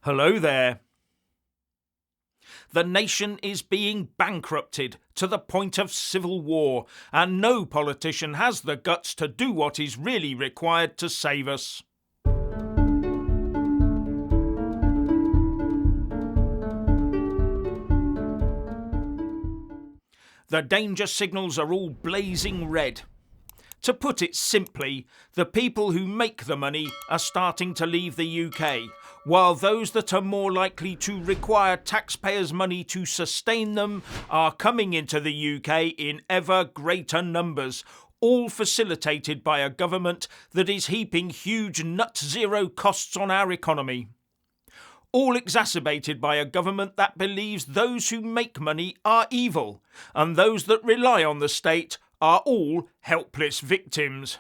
Hello there. The nation is being bankrupted to the point of civil war, and no politician has the guts to do what is really required to save us. The danger signals are all blazing red. To put it simply, the people who make the money are starting to leave the UK, while those that are more likely to require taxpayers' money to sustain them are coming into the UK in ever greater numbers, all facilitated by a government that is heaping huge nut-zero costs on our economy. All exacerbated by a government that believes those who make money are evil, and those that rely on the state are all helpless victims.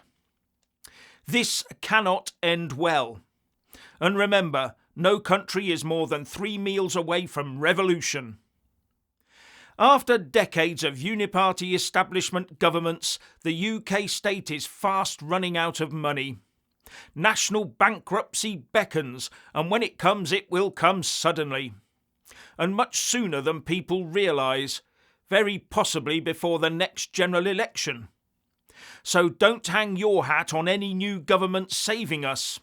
This cannot end well. And remember, no country is more than 3 meals away from revolution. After decades of uniparty establishment governments, the UK state is fast running out of money. National bankruptcy beckons, and when it comes, it will come suddenly. And much sooner than people realise, very possibly before the next general election. So don't hang your hat on any new government saving us.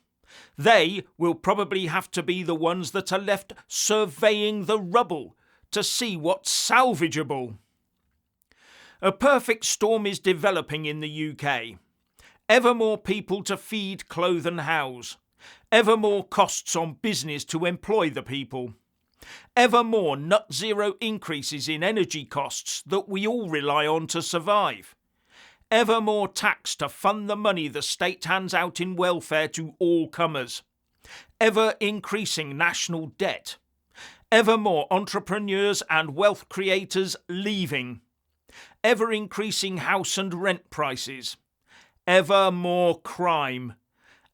They will probably have to be the ones that are left surveying the rubble to see what's salvageable. A perfect storm is developing in the UK. Ever more people to feed, clothe and house. Ever more costs on business to employ the people. Ever more nut-zero increases in energy costs that we all rely on to survive. Ever more tax to fund the money the state hands out in welfare to all comers. Ever increasing national debt. Ever more entrepreneurs and wealth creators leaving. Ever increasing house and rent prices. Ever more crime.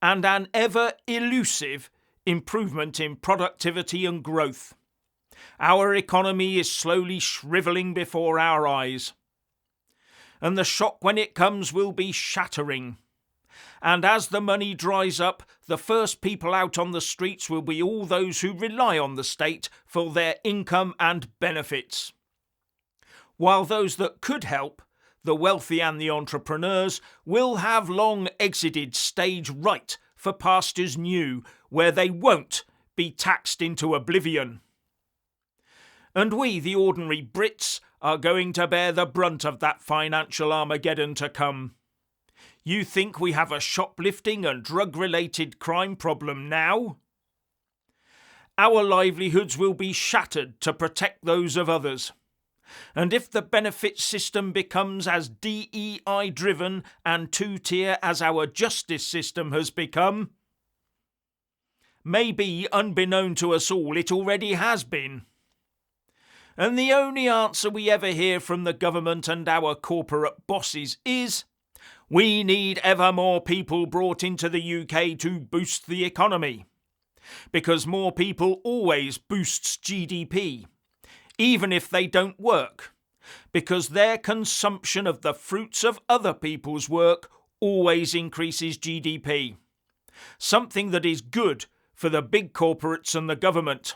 And an ever elusive improvement in productivity and growth. Our economy is slowly shrivelling before our eyes. And the shock when it comes will be shattering. And as the money dries up, the first people out on the streets will be all those who rely on the state for their income and benefits. While those that could help, the wealthy and the entrepreneurs, will have long exited stage right for pastures new, where they won't be taxed into oblivion. And we, the ordinary Brits, are going to bear the brunt of that financial Armageddon to come. You think we have a shoplifting and drug-related crime problem now? Our livelihoods will be shattered to protect those of others. And if the benefit system becomes as DEI-driven and two-tier as our justice system has become, maybe, unbeknown to us all, it already has been. And the only answer we ever hear from the government and our corporate bosses is, we need ever more people brought into the UK to boost the economy. Because more people always boosts GDP, even if they don't work. Because their consumption of the fruits of other people's work always increases GDP. Something that is good for the big corporates and the government.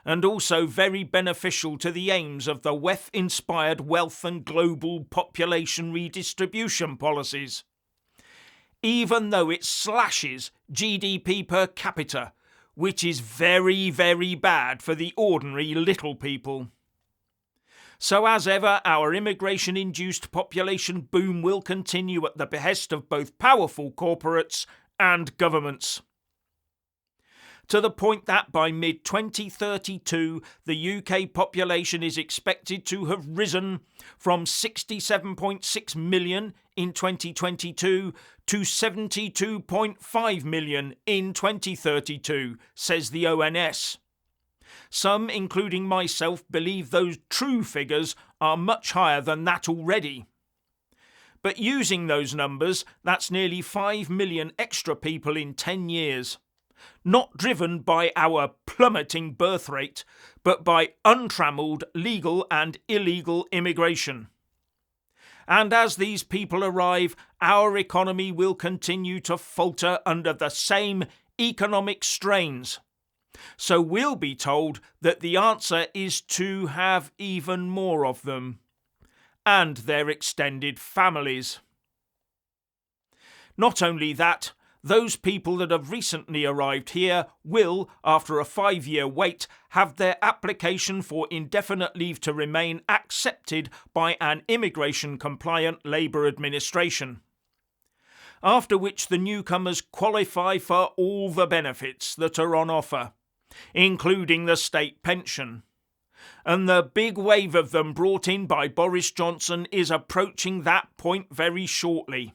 And also very beneficial to the aims of the WEF-inspired wealth and global population redistribution policies. Even though it slashes GDP per capita, which is very, very bad for the ordinary little people. So as ever, our immigration-induced population boom will continue at the behest of both powerful corporates and governments. To the point that by mid-2032, the UK population is expected to have risen from 67.6 million in 2022 to 72.5 million in 2032, says the ONS. Some, including myself, believe those true figures are much higher than that already. But using those numbers, that's nearly 5 million extra people in 10 years. Not driven by our plummeting birth rate, but by untrammelled legal and illegal immigration. And as these people arrive, our economy will continue to falter under the same economic strains. So we'll be told that the answer is to have even more of them, and their extended families. Not only that, those people that have recently arrived here will, after a 5-year wait, have their application for indefinite leave to remain accepted by an immigration-compliant Labour administration. After which the newcomers qualify for all the benefits that are on offer, including the state pension. And the big wave of them brought in by Boris Johnson is approaching that point very shortly.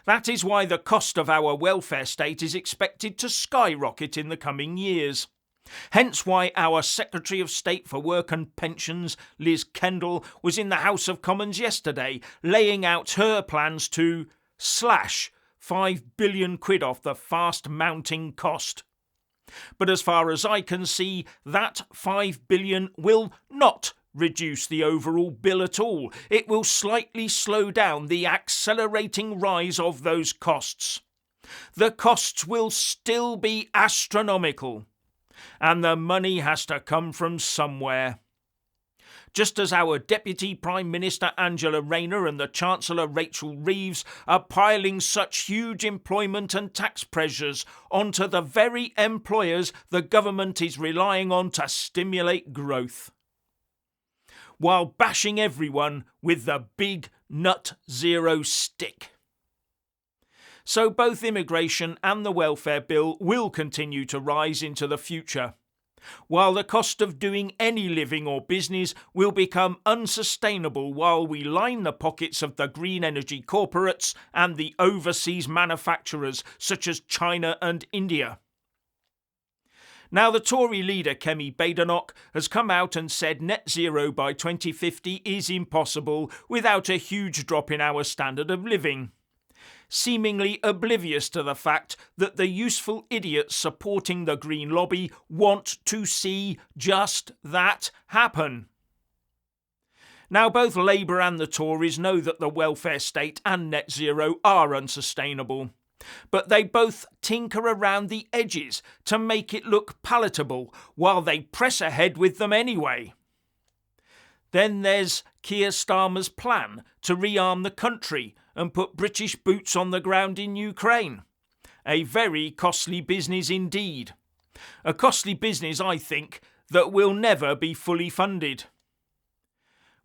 That is why the cost of our welfare state is expected to skyrocket in the coming years. Hence why our Secretary of State for Work and Pensions, Liz Kendall, was in the House of Commons yesterday laying out her plans to slash £5 billion off the fast mounting cost. But as far as I can see, that £5 billion will not reduce the overall bill at all. It will slightly slow down the accelerating rise of those costs. The costs will still be astronomical, and the money has to come from somewhere. Just as our Deputy Prime Minister Angela Rayner and the Chancellor Rachel Reeves are piling such huge employment and tax pressures onto the very employers the government is relying on to stimulate growth, while bashing everyone with the big nut zero stick. So both immigration and the welfare bill will continue to rise into the future, while the cost of doing any living or business will become unsustainable while we line the pockets of the green energy corporates and the overseas manufacturers such as China and India. Now, the Tory leader Kemi Badenoch has come out and said net zero by 2050 is impossible without a huge drop in our standard of living, seemingly oblivious to the fact that the useful idiots supporting the green lobby want to see just that happen. Now, both Labour and the Tories know that the welfare state and net zero are unsustainable, but they both tinker around the edges to make it look palatable while they press ahead with them anyway. Then there's Keir Starmer's plan to rearm the country and put British boots on the ground in Ukraine. A very costly business indeed. A costly business, I think, that will never be fully funded.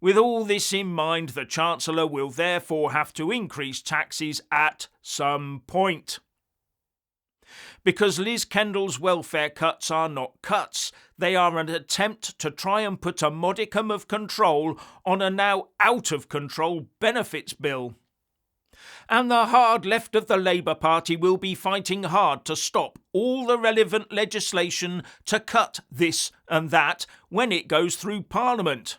With all this in mind, the Chancellor will therefore have to increase taxes at some point. Because Liz Kendall's welfare cuts are not cuts, they are an attempt to try and put a modicum of control on a now out-of-control benefits bill. And the hard left of the Labour Party will be fighting hard to stop all the relevant legislation to cut this and that when it goes through Parliament.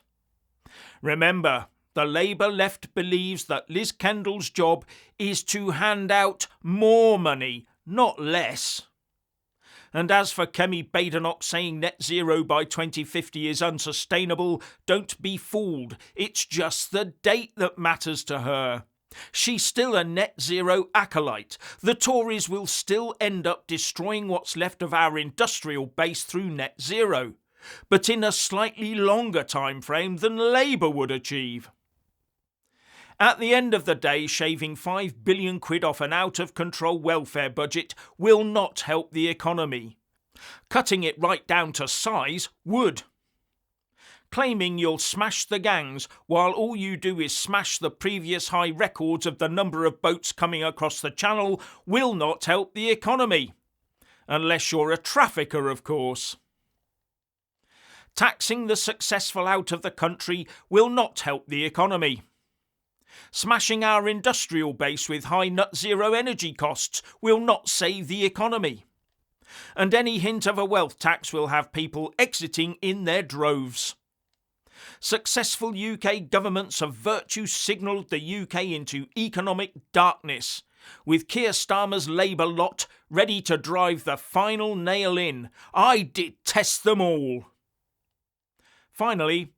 Remember, the Labour left believes that Liz Kendall's job is to hand out more money, not less. And as for Kemi Badenoch saying net zero by 2050 is unsustainable, don't be fooled. It's just the date that matters to her. She's still a net zero acolyte. The Tories will still end up destroying what's left of our industrial base through net zero, but in a slightly longer time frame than Labour would achieve. At the end of the day, shaving £5 billion off an out-of-control welfare budget will not help the economy. Cutting it right down to size would. Claiming you'll smash the gangs while all you do is smash the previous high records of the number of boats coming across the channel will not help the economy. Unless you're a trafficker, of course. Taxing the successful out of the country will not help the economy. Smashing our industrial base with high net zero energy costs will not save the economy. And any hint of a wealth tax will have people exiting in their droves. Successful UK governments have virtue signalled the UK into economic darkness, with Keir Starmer's Labour lot ready to drive the final nail in. I detest them all. Finally,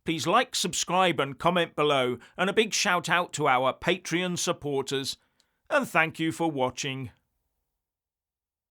please like, subscribe and comment below, and a big shout out to our Patreon supporters. And thank you for watching.